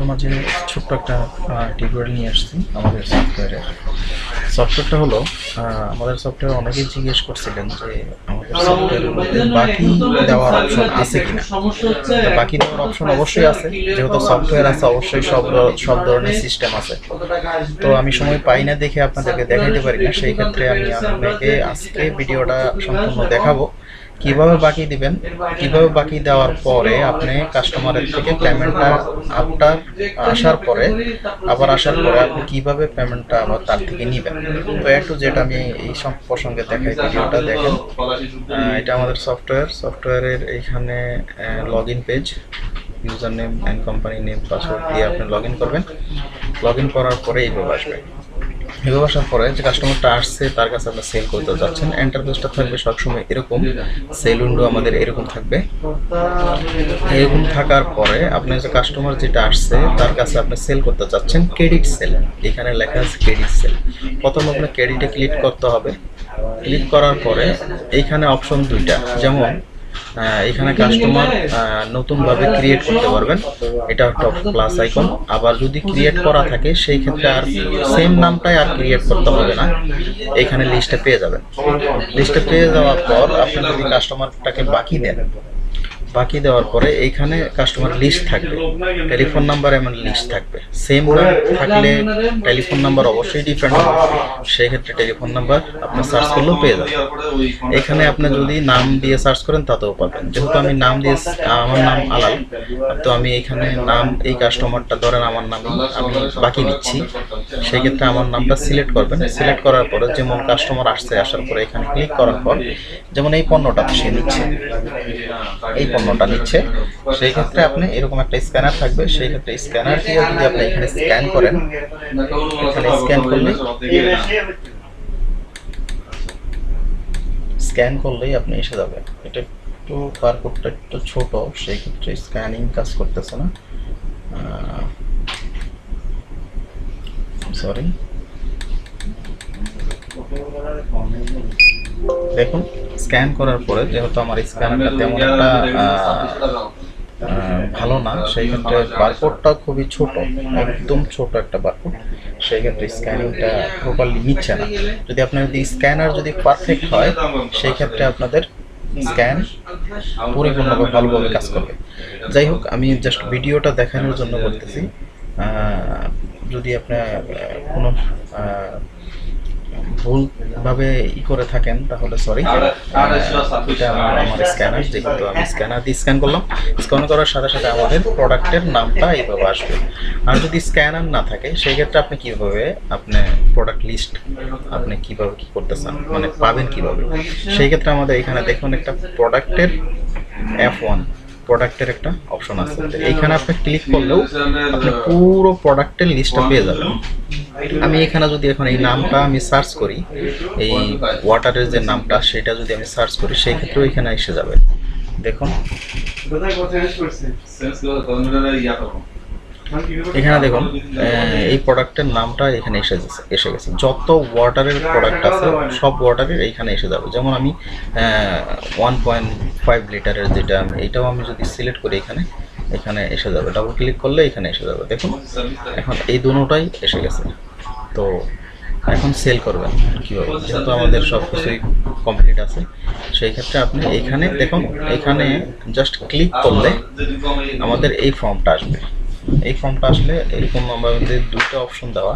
মাঝে ছোট্ট একটা টিউটোরিয়াল নিয়ে আসছি আমাদের সফটওয়্যারের। সফটওয়্যারটা হলো আমাদের সফটওয়্যার অনেকেই জিজ্ঞেস করছিলেন যে আমাদের সফটওয়্যারের মধ্যে বাকি দেওয়ার অপশন আছে কিনা। বাকি দেওয়ার অপশন অবশ্যই আছে, যেহেতু সফটওয়্যার আছে অবশ্যই সব ধরনের সিস্টেম আছে। তো আমি সময় পাই না দেখে আপনাদেরকে দেখাইতে পারি না, সেই ক্ষেত্রে আমি আপনাকে আজকে ভিডিওটা সম্পূর্ণ দেখাবো কিভাবে বাকি দিবেন, কিভাবে বাকি দেওয়ার পরে আপনি কাস্টমারের থেকে পেমেন্টটা আপনার আসার পরে আপনি কিভাবে পেমেন্টটা আবার তার থেকে নেবেন। তো একটু যেটা আমি এই সব প্রসঙ্গে দেখাই, ভিডিওটা দেখেন। এটা আমাদের সফটওয়্যারের এইখানে log in page, user name and company name password দিয়ে আপনি লগ ইন করবেন। লগ ইন করার পরে এইভাবে আসবে। এভাবে আসার পরে যে কাস্টমারটা আসছে তার কাছে আপনি সেল করতে যাচ্ছেন, ইন্টারফেসটা থাকবে সবসময় এরকম। সেল উইন্ডো আমাদের এরকম থাকবে। এরকম থাকার পরে আপনি যে কাস্টমার যেটা আসছে তার কাছে আপনি সেল করতে চাচ্ছেন ক্রেডিট সেল। এখানে লেখা আছে ক্রেডিট সেল। প্রথমে আপনি ক্রেডিটে ক্লিক করতে হবে। ক্লিক করার পরে এইখানে অপশন দুইটা, যেমন এখানে কাস্টমার নতুনভাবে ক্রিয়েট করতে পারবেন, এটা একটা প্লাস আইকন। আবার যদি ক্রিয়েট করা থাকে সেই ক্ষেত্রে আর সেম নামটাই আর ক্রিয়েট করতে হবে না, এখানে লিস্টে পেয়ে যাবেন। লিস্টে পেয়ে যাওয়ার পর আপনি যদি কাস্টমারটাকে বাকি দেন, বাকি দেওয়ার পরে এইখানে কাস্টমার লিস্ট থাকবে, টেলিফোন নাম্বার এমন লিস্ট থাকবে। সেম নাম থাকলে টেলিফোন নাম্বার অবশ্যই ডিফারেন্ট হবে, সেই ক্ষেত্রে টেলিফোন নাম্বার আপনি সার্চ করলেও পেয়ে যাবেন। এখানে আপনি যদি নাম দিয়ে সার্চ করেন তাতেও পাবেন। যেহেতু আমি নাম দিয়ে, আমার নাম আলাল, তো আমি এখানে নাম, এই কাস্টমারটা ধরেন আমার নামে আমি বাকি দিচ্ছি, সেই ক্ষেত্রে আমার নামটা সিলেক্ট করবেন। সিলেক্ট করার পরে যেমন কাস্টমার আসছে, আসার পরে এখানে ক্লিক করার পর যেমন এই পণ্যটা সে নিচ্ছে, এই পণ্যটা নিচ্ছে, সেই ক্ষেত্রে আপনি এরকম একটা স্ক্যানার থাকবে। সেই ক্ষেত্রে স্ক্যানার দিয়ে যদি আপনি এখানে স্ক্যান করেন, এখানে স্ক্যান করলেই আপনি এসে যাবে। এটা একটু বারকোডটা একটু ছোট, সেই ক্ষেত্রে স্ক্যানিং কাজ করতেছে না, সরি। দেখুন স্ক্যান করার পরে যেহেতু আমার স্ক্যানারটা তেমন একটা ভালো না, সেই ক্ষেত্রে বারকোডটা খুবই ছোট, একদম ছোট একটা বারকোড, সেই ক্ষেত্রে স্ক্যানিংটা প্রপারলি নিচ্ছে না। যদি আপনার স্ক্যানার যদি পারফেক্ট হয় সেই ক্ষেত্রে আপনাদের স্ক্যান পরিপূর্ণভাবে ভালোভাবে কাজ করবে। যাই হোক, আমি জাস্ট ভিডিওটা দেখানোর জন্য বলতেছি। যদি আপনার কোনো ভুলভাবে করে থাকেন তাহলে সরি। এটা আমার স্ক্যানার, যেহেতু আমি স্ক্যানার দিয়ে স্ক্যান করলাম, স্ক্যান করার সাথে সাথে আমাদের প্রোডাক্টের নামটা এইভাবে আসবে। আর যদি স্ক্যানার না থাকে সেই ক্ষেত্রে আপনি কীভাবে আপনি প্রোডাক্ট লিস্ট আপনি কীভাবে কী করতে চান, মানে পাবেন কীভাবে, সেই ক্ষেত্রে আমাদের এখানে দেখুন একটা প্রোডাক্টের F1 প্রোডাক্টের একটা অপশন আছে। এইখানে আপনি ক্লিক করলেও আপনি পুরো প্রোডাক্টের লিস্টটা পেয়ে যাবেন। আমি এখানে যদি এখন এই নামটা আমি সার্চ করি, এই ওয়াটারের যে নামটা সেটা যদি আমি সার্চ করি, সেই ক্ষেত্রেও এখানে এসে যাবে। দেখুন এখানে দেখুন এই প্রোডাক্টের নামটা এখানে এসে গেছে। যত ওয়াটারের প্রোডাক্ট আছে সব ওয়াটারের এইখানে এসে যাবে। যেমন আমি 1.5 লিটারের যেটা, এইটাও আমি যদি সিলেক্ট করি এখানে এসে যাবে। ডাবল ক্লিক করলে এখানে এসে যাবে। দেখুন এখন এই দুটোটাই এসে গেছে। তো এখন সেল করবেন কীভাবে, যেহেতু আমাদের সব কিছুই কমপ্লিট আছে, সেই ক্ষেত্রে আপনি এইখানে দেখুন, এখানে জাস্ট ক্লিক করলে আমাদের এই ফর্মটা আসবে। এই ফর্মটা আসলে এরকম আমাদের দুটো অপশন দেওয়া,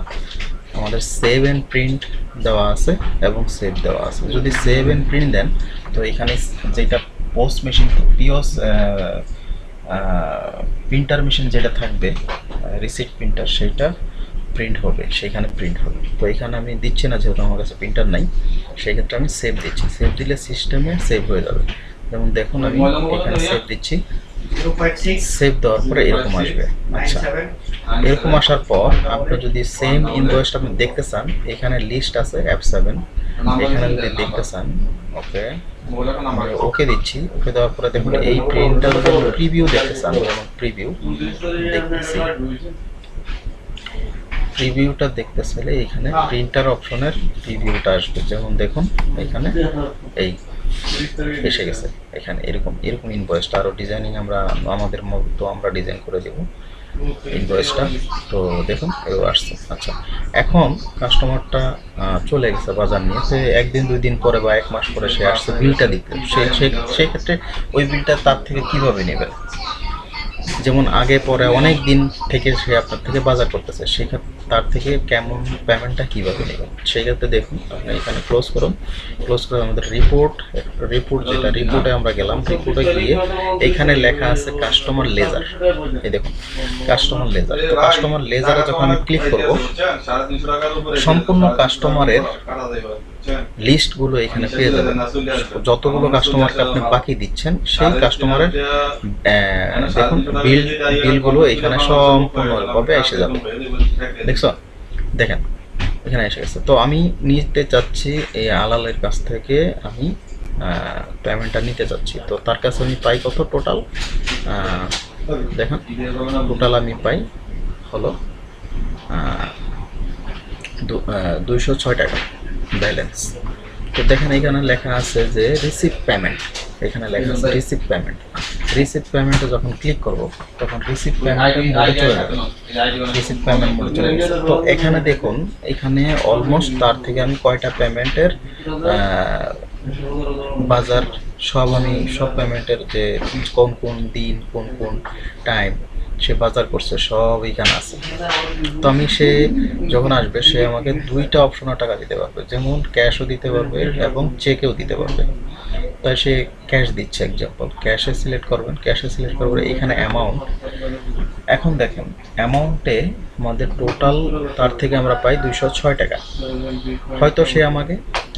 আমাদের সেভ অ্যান্ড প্রিন্ট দেওয়া আছে এবং সেভ দেওয়া আছে। যদি সেভ অ্যান্ড প্রিন্ট দেন তো এখানে যেটা পোস্ট মেশিন প্রিন্টার মেশিন যেটা থাকবে, রিসিট প্রিন্টার, সেইটা প্রিন্ট হবে, সেইখানে প্রিন্ট হবে। তো এখানে আমি দিচ্ছি না, যেহেতু আমার কাছে প্রিন্টার নাই, সেই ক্ষেত্রে আমি সেভ দিচ্ছি। সেভ দিলে সিস্টেমে সেভ হয়ে যাবে। যেমন দেখুন আমি এখানে সেভ দিচ্ছি, সেভ দেওয়ার পরে এরকম আসবে। আচ্ছা, এরকম আসার পর আপনি যদি সেম ইনভয়েসটা আপনি দেখতে চান, এখানে লিস্ট আছে F7, এখানে যদি দেখতে চান, ওকে দিচ্ছি। ওকে দেওয়ার পরে দেখুন এই প্রিন্টটা যদি প্রিভিউ দেখতে চান, যেমন প্রিভিউ দেখতেছি, প্রিভিউটা দেখতে চাইলে এখানে প্রিন্টার অপশনের প্রিভিউটা আসবে। যেমন দেখুন এখানে এই এসে গেছে। এখানে এরকম ইনভয়েসটা আরও ডিজাইনিং আমরা আমাদের মতো আমরা ডিজাইন করে দেব। ইনভয়েসটা। তো দেখুন এও আসছে। আচ্ছা, এখন কাস্টমারটা চলে গেছে বাজার নিয়ে, সে একদিন 2 দিন পরে বা 1 মাস পরে সে আসছে বিলটা দিতে। সেই ক্ষেত্রে ওই বিলটা তার থেকে কিভাবে নেবেন? যেমন আগে পরে অনেক দিন থেকে সে আপনার থেকে বাজার করতেছে, সেক্ষেত্রে তার থেকে কেমন পেমেন্টটা কীভাবে নেবেন? সেই ক্ষেত্রে দেখুন, আপনি এখানে ক্লোজ করুন। ক্লোজ করে আমাদের রিপোর্ট যেটা রিপোর্টে আমরা গেলাম, রিপোর্টে গিয়ে এখানে লেখা আছে কাস্টমার লেজার। এই দেখুন কাস্টমার লেজার। তো কাস্টমার লেজারে যখন আমি ক্লিক করব, সম্পূর্ণ কাস্টমারের লিস্টগুলো এখানে পেয়ে যাবেন। যতগুলো কাস্টমারকে আপনি বাকি দিচ্ছেন সেই কাস্টমারের দেখুন বিলগুলো এখানে সম্পূর্ণভাবে এসে যাবে। দেখছো, দেখেন এখানে এসে গেছে। তো আমি নিতে চাচ্ছি এই আলালের কাছ থেকে, আমি পেমেন্টটা নিতে চাচ্ছি। তো তার কাছে আমি পাই কত টোটাল? দেখেন টোটাল আমি পাই হলো 206 টাকা ব্যালেন্স। তো দেখেন এখানে লেখা আছে যে রিসিভ পেমেন্ট, এখানে লেখা আছে রিসিভ পেমেন্ট। রিসিভ পেমেন্টে যখন ক্লিক করব তখন রিসিভ পেমেন্ট মোডে চলে যাবে। রিসিভ পেমেন্ট মোডে চলে গেছে। তো এখানে দেখুন, এখানে অলমোস্ট তার থেকে আমি কয়টা পেমেন্টের বাজার আমি সব পেমেন্টের যে কোন কোন দিন কোন কোন টাইম সে বাজার করছে সব এখানে আছে। তো আমি সে যখন আসবে সে আমাকে 2টা অপশনে টাকা দিতে পারবে, যেমন ক্যাশও দিতে পারবে এবং চেকেও দিতে পারবে। তাই সে ক্যাশ দিচ্ছে, এক্সাম্পল ক্যাশে সিলেক্ট করবেন, ক্যাশে সিলেক্ট করবেন এখানে অ্যামাউন্ট। এখন দেখেন অ্যামাউন্টে আমাদের টোটাল তার থেকে আমরা পাই 206 টাকা। হয়তো সে আমাকে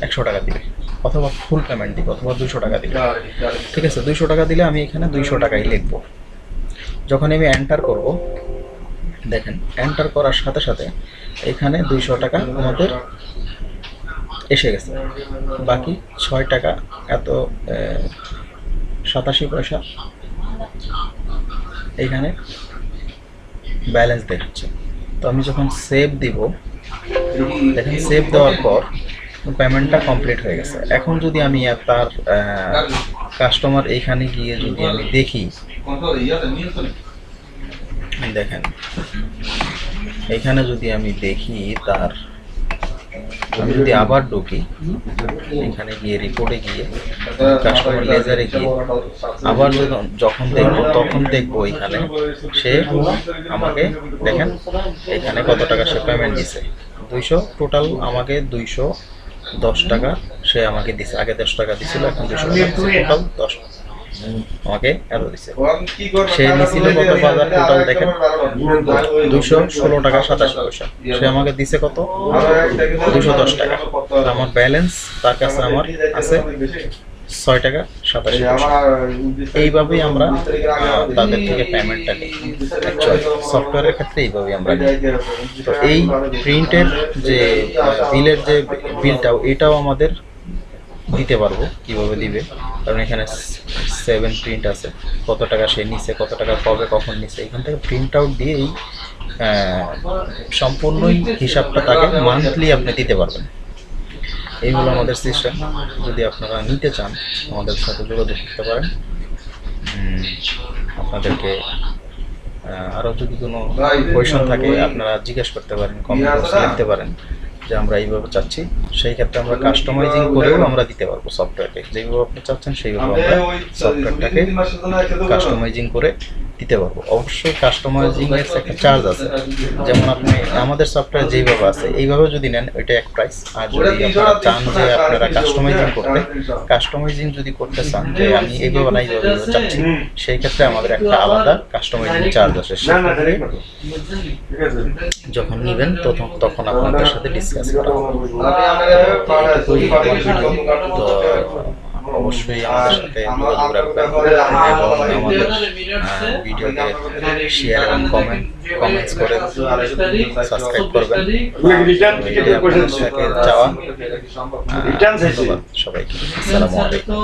100 টাকা দিবে, অথবা ফুল পেমেন্ট দিবে, অথবা 200 টাকা দিবে। ঠিক আছে, 200 টাকা দিলে আমি এখানে 200 টাকাই লিখবো। যখন আমি এন্টার করব, দেখেন এন্টার করার সাথে সাথে এখানে 200 টাকা আমাদের এসে গেছে। বাকি 6 টাকা এত 87 পয়সা এখানে ব্যালেন্স দেখাচ্ছে। তো আমি যখন সেভ দিব, দেখেন সেভ দেওয়ার পর পেমেন্টটা কমপ্লিট হয়ে গেছে। এখন যদি আমি তার কাস্টমার এইখানে গিয়ে যদি আমি দেখি, দেখেন এখানে যদি আমি দেখি তার, আমি যদি আবার ঢুকি এখানে গিয়ে রিপোর্টে গিয়ে কাস্টমার লেজারে গিয়ে আবার যখন দেখবো তখন দেখবো এখানে সে আমাকে, দেখেন এখানে কত টাকা সে পেমেন্ট দিছে। 200 টোটাল আমাকে 210 টাকা সে আমাকে দিছে। আগে 10 টাকা দিছিল, এখন 200 টাকা টোটাল 10 আমাকে এত দিছে। সে নিছিল কত বাজার টোটাল? দেখেন 216 টাকা 87 পয়সা। সে আমাকে দিছে কত? 210 টাকা। আমার ব্যালেন্স তার কাছে আমার আছে 6 টাকা 87 পয়সা। এইভাবেই আমরা তাদের থেকে পেমেন্টটা নিই। সফটওয়্যারের ক্ষেত্রে এইভাবেই আমরা নিই। তো এই প্রিন্টের যে বিলের যে বিলটাও, এটাও আমাদের দিতে পারবো। কিভাবে দিবে? কারণ এখানে 7 প্রিন্ট আছে, কত টাকা সে নিছে, কত টাকা কবে কখন নিছে, এখান থেকে প্রিন্ট আউট দিয়েই সম্পূর্ণ হিসাবটা তাকে মান্থলি আপনি দিতে পারবেন। এই হলো আমাদের সিস্টেম। যদি আপনারা নিতে চান আমাদের সাথে যোগাযোগ করতে পারেন। আপনাদেরকে আরও যদি কোনো কোয়েশন থাকে আপনারা জিজ্ঞেস করতে পারেন, কমেন্ট বক্সে লিখতে পারেন যে আমরা এইভাবে চাচ্ছি। সেই ক্ষেত্রে আমরা কাস্টমাইজিং করেও আমরা দিতে পারবো সফটওয়্যারকে। যেভাবে আপনি চাচ্ছেন সেইভাবে আমরা সফটওয়্যারটাকে কাস্টমাইজিং করে দিতে পারবো। অবশ্যই কাস্টমাইজিং এর একটা চার্জ আছে। যেমন আপনি আমাদের সফটওয়্যার যেইভাবে আছে এইভাবে যদি নেন ওইটা এক প্রাইস। আর যদি আপনারা চান যে আপনারা কাস্টমাইজিং যদি করতে চান যে আমি এইভাবে না এইভাবে চাচ্ছি, সেই ক্ষেত্রে আমাদের একটা আলাদা কাস্টমাইজিং চার্জ আছে। সেক্ষেত্রে যখন নেবেন তখন আপনাদের সাথে ডিসকাস করা হবে। এটুকুই আমার ভিডিও। তো অবশ্যই আমাদের সাথে যোগাযোগ রাখবেন এবং আমাদের ভিডিওকে শেয়ার এবং কমেন্টস করে সাবস্ক্রাইব করবেন। চাওয়া ধন্যবাদ সবাইকে। আসসালামু আলাইকুম।